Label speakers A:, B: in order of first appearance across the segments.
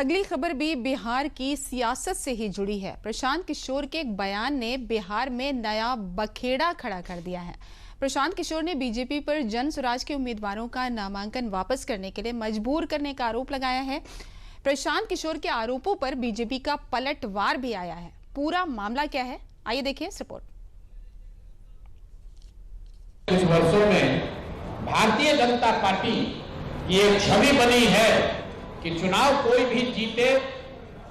A: अगली खबर भी बिहार की सियासत से ही जुड़ी है। प्रशांत किशोर के एक बयान ने बिहार में नया बखेड़ा खड़ा कर दिया है। प्रशांत किशोर ने बीजेपी पर जन स्वराज के उम्मीदवारों का नामांकन वापस करने के लिए मजबूर करने का आरोप लगाया है। प्रशांत किशोर के आरोपों पर बीजेपी का पलटवार भी आया है। पूरा मामला क्या है, आइए देखिए इस रिपोर्ट।
B: कुछ वर्षों में भारतीय जनता पार्टी की एक छवि बनी है कि चुनाव कोई भी जीते,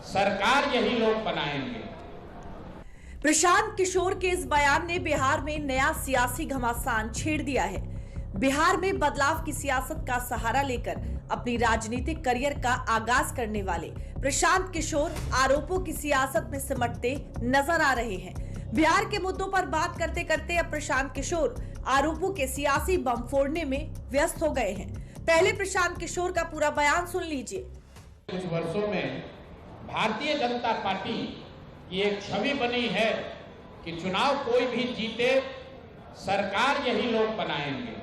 B: सरकार यही लोग बनाएंगे।
C: प्रशांत किशोर के इस बयान ने बिहार में नया सियासी घमासान छेड़ दिया है। बिहार में बदलाव की सियासत का सहारा लेकर अपनी राजनीतिक करियर का आगाज करने वाले प्रशांत किशोर आरोपों की सियासत में सिमटते नजर आ रहे हैं। बिहार के मुद्दों पर बात करते करते अब प्रशांत किशोर आरोपों के सियासी बम फोड़ने में व्यस्त हो गए हैं। पहले प्रशांत किशोर का पूरा बयान सुन लीजिए।
B: कुछ वर्षों में भारतीय जनता पार्टी की एक छवि बनी है कि चुनाव कोई भी जीते, सरकार यही लोग बनाएंगे।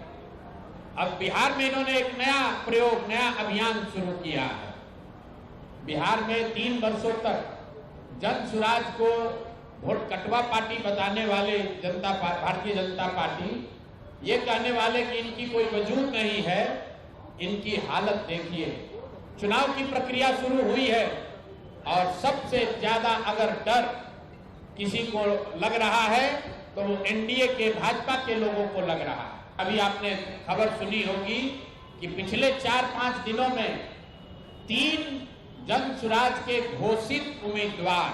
B: अब बिहार में इन्होंने एक नया प्रयोग, नया अभियान शुरू किया है। बिहार में 3 वर्षों तक जन स्वराज को वोट कटवा पार्टी बताने वाले भारतीय जनता पार्टी ये कहने वाले कि इनकी कोई वजूद नहीं है। इनकी हालत देखिए। चुनाव की प्रक्रिया शुरू हुई है और सबसे ज्यादा अगर डर किसी को लग रहा है तो वो एनडीए के भाजपा के लोगों को लग रहा है। अभी आपने खबर सुनी होगी कि पिछले 4-5 दिनों में 3 जन स्वराज के घोषित उम्मीदवार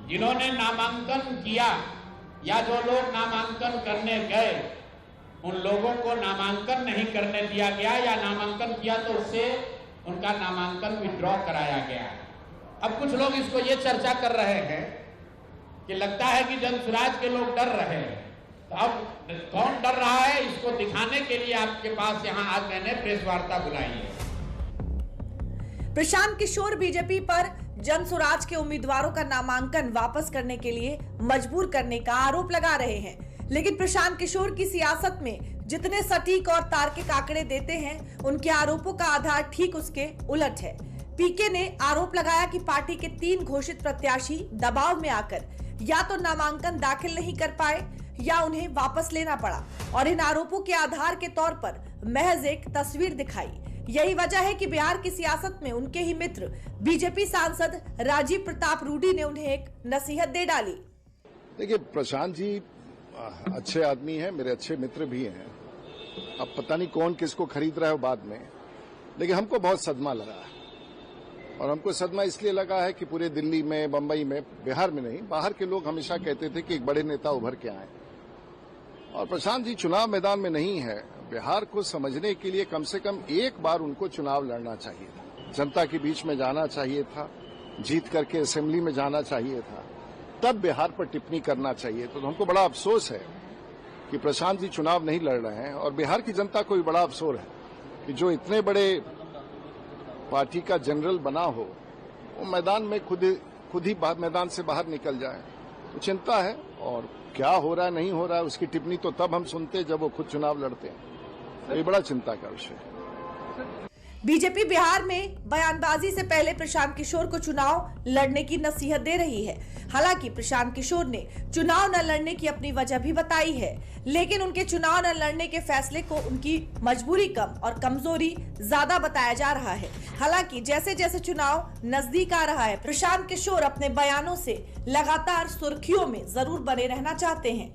B: जिन्होंने नामांकन किया या जो लोग नामांकन करने गए, उन लोगों को नामांकन नहीं करने दिया गया या नामांकन किया तो उससे उनका नामांकन विड्रॉ कराया गया। अब कुछ लोग इसको ये चर्चा कर रहे हैं कि लगता है कि जन स्वराज के लोग डर रहे हैं। तो अब कौन डर रहा है, इसको दिखाने के लिए आपके पास यहाँ आज मैंने प्रेस वार्ता बुलाई है।
C: प्रशांत किशोर बीजेपी पर जन स्वराज के उम्मीदवारों का नामांकन वापस करने के लिए मजबूर करने का आरोप लगा रहे हैं। लेकिन प्रशांत किशोर की सियासत में जितने सटीक और तार्किक आंकड़े देते हैं, उनके आरोपों का आधार ठीक उसके उलट है। पीके ने आरोप लगाया कि पार्टी के 3 घोषित प्रत्याशी दबाव में आकर या तो नामांकन दाखिल नहीं कर पाए या उन्हें वापस लेना पड़ा और इन आरोपों के आधार के तौर पर महज एक तस्वीर दिखाई। यही वजह है कि बिहार की सियासत में उनके ही मित्र बीजेपी सांसद राजीव प्रताप रूडी ने उन्हें एक नसीहत दे डाली।
D: देखिए, प्रशांत जी अच्छे आदमी हैं, मेरे अच्छे मित्र भी हैं। अब पता नहीं कौन किसको खरीद रहा है बाद में, लेकिन हमको बहुत सदमा लगा है। और हमको सदमा इसलिए लगा है कि पूरे दिल्ली में, बंबई में, बिहार में नहीं, बाहर के लोग हमेशा कहते थे कि एक बड़े नेता उभर के आए और प्रशांत जी चुनाव मैदान में नहीं है। बिहार को समझने के लिए कम से कम एक बार उनको चुनाव लड़ना चाहिए था, जनता के बीच में जाना चाहिए था, जीत करके असेंबली में जाना चाहिए था, तब बिहार पर टिप्पणी करना चाहिए। तो हमको बड़ा अफसोस है कि प्रशांत जी चुनाव नहीं लड़ रहे हैं और बिहार की जनता को भी बड़ा अफसोस है कि जो इतने बड़े पार्टी का जनरल बना हो वो मैदान में खुद ही मैदान से बाहर निकल जाए। तो चिंता है, और क्या हो रहा है नहीं हो रहा है उसकी टिप्पणी तो तब हम सुनते जब वो खुद चुनाव लड़ते हैं। तो ये बड़ा चिंता का विषय है।
C: बीजेपी बिहार में बयानबाजी से पहले प्रशांत किशोर को चुनाव लड़ने की नसीहत दे रही है। हालांकि प्रशांत किशोर ने चुनाव न लड़ने की अपनी वजह भी बताई है, लेकिन उनके चुनाव न लड़ने के फैसले को उनकी मजबूरी कम और कमजोरी ज्यादा बताया जा रहा है। हालांकि जैसे जैसे चुनाव नजदीक आ रहा है, प्रशांत किशोर अपने बयानों से लगातार सुर्खियों में जरूर बने रहना चाहते हैं।